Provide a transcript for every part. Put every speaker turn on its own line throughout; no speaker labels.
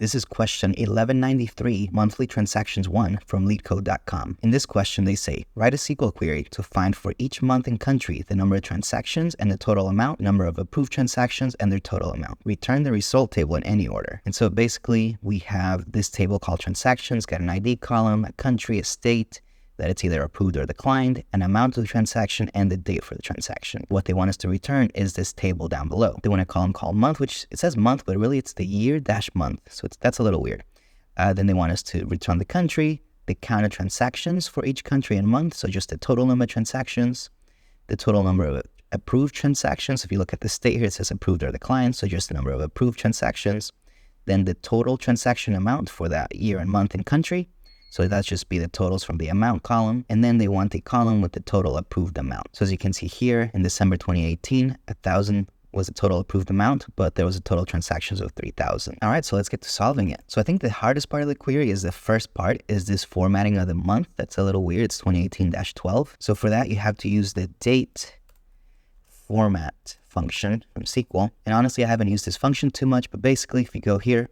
This is question 1193, monthly transactions 1 from Leetcode.com. In this question, they say, write a SQL query to find for each month and country the number of transactions and the total amount, number of approved transactions, and their total amount. Return the result table in any order. And so basically, we have this table called transactions, got an ID column, a country, a state, that it's either approved or declined, an amount of the transaction, and the date for the transaction. What they want us to return is this table down below. They want a column called month, which it says month, but really it's the year-month. So that's a little weird. Then they want us to return the country, the count of transactions for each country and month. So just the total number of transactions, the total number of approved transactions. If you look at the state here, it says approved or declined. So just the number of approved transactions. Then the total transaction amount for that year and month and country. So that's just be the totals from the amount column. And then they want a column with the total approved amount. So as you can see here, in December 2018, 1,000 was the total approved amount, but there was a total transactions of 3,000. All right, so let's get to solving it. So I think the hardest part of the query is the first part, is this formatting of the month. That's a little weird. It's 2018-12. So for that, you have to use the date format function from SQL. And honestly, I haven't used this function too much, but basically, if you go here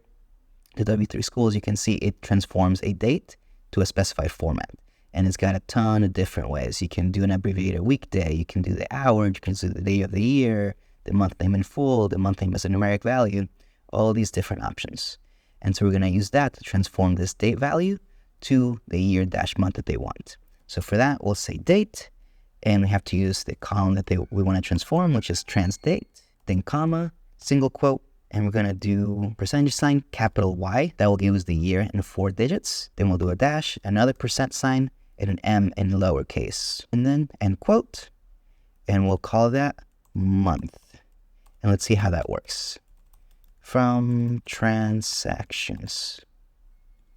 to W3 Schools, you can see it transforms a date to a specified format. And it's got a ton of different ways. You can do an abbreviated weekday, you can do the hour, you can do the day of the year, the month name in full, the month name as a numeric value, all these different options. And so we're going to use that to transform this date value to the year-month that they want. So for that, we'll say date, and we have to use the column that we want to transform, which is transdate, then comma, single quote, and we're going to do percentage sign, capital Y. That will give us the year in 4 digits. Then we'll do a dash, another percent sign, and an M in lowercase. And then end quote. And we'll call that month. And let's see how that works. From transactions.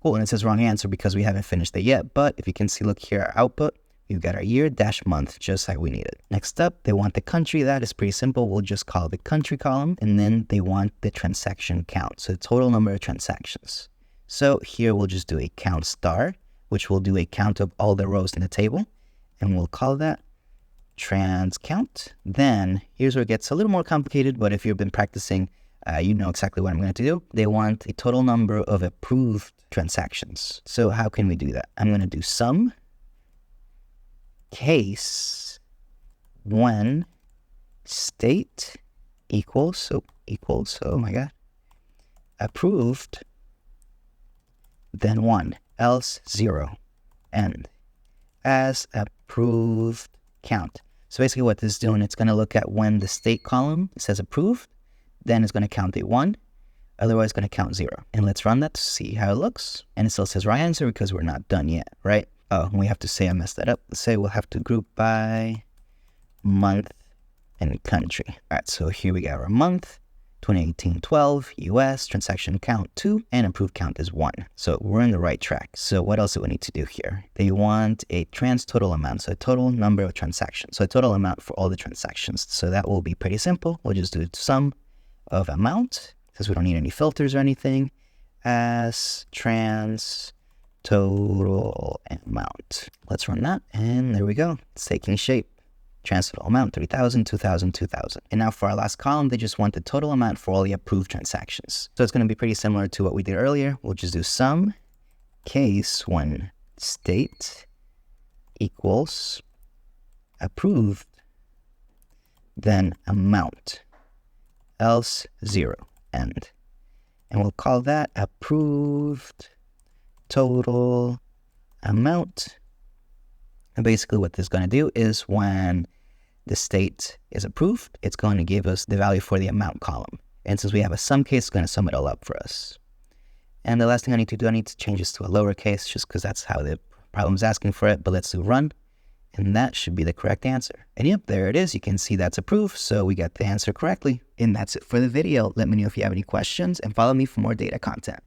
Cool, and it says wrong answer because we haven't finished it yet. But if you can see, look here, our output. We've got our year-month, just like we needed. Next up, they want the country. That is pretty simple. We'll just call the country column. And then they want the transaction count, so the total number of transactions. So here we'll just do a count star, which will do a count of all the rows in the table. And we'll call that trans count. Then here's where it gets a little more complicated, but if you've been practicing, you know exactly what I'm going to do. They want a total number of approved transactions. So how can we do that? I'm going to do sum case when state equals, oh my god, approved, then 1, else 0, end, as approved count. So basically what this is doing, it's going to look at when the state column says approved, then it's going to count a 1, otherwise it's going to count 0. And let's run that to see how it looks. And it still says right answer because we're not done yet, right? Oh, we have to say I messed that up. Let's say we'll have to group by month and country. All right, so here we got our month, 2018-12, US, transaction count 2, and approved count is 1. So we're in the right track. So what else do we need to do here? They want a trans total amount, so a total number of transactions. So a total amount for all the transactions. So that will be pretty simple. We'll just do sum of amount, since we don't need any filters or anything, as trans total amount. Let's run that, and there we go. It's taking shape. Trans total amount, 3,000, 2,000, 2,000. And now for our last column, they just want the total amount for all the approved transactions. So it's going to be pretty similar to what we did earlier. We'll just do sum case when state equals approved, then amount, else 0, end. And we'll call that approved total amount. And basically what this is going to do is when the state is approved, it's going to give us the value for the amount column. And since we have a sum case, it's going to sum it all up for us. And the last thing I need to do, I need to change this to a lowercase just because that's how the problem is asking for it. But let's do run. And that should be the correct answer. And yep, there it is. You can see that's approved. So we got the answer correctly. And that's it for the video. Let me know if you have any questions and follow me for more data content.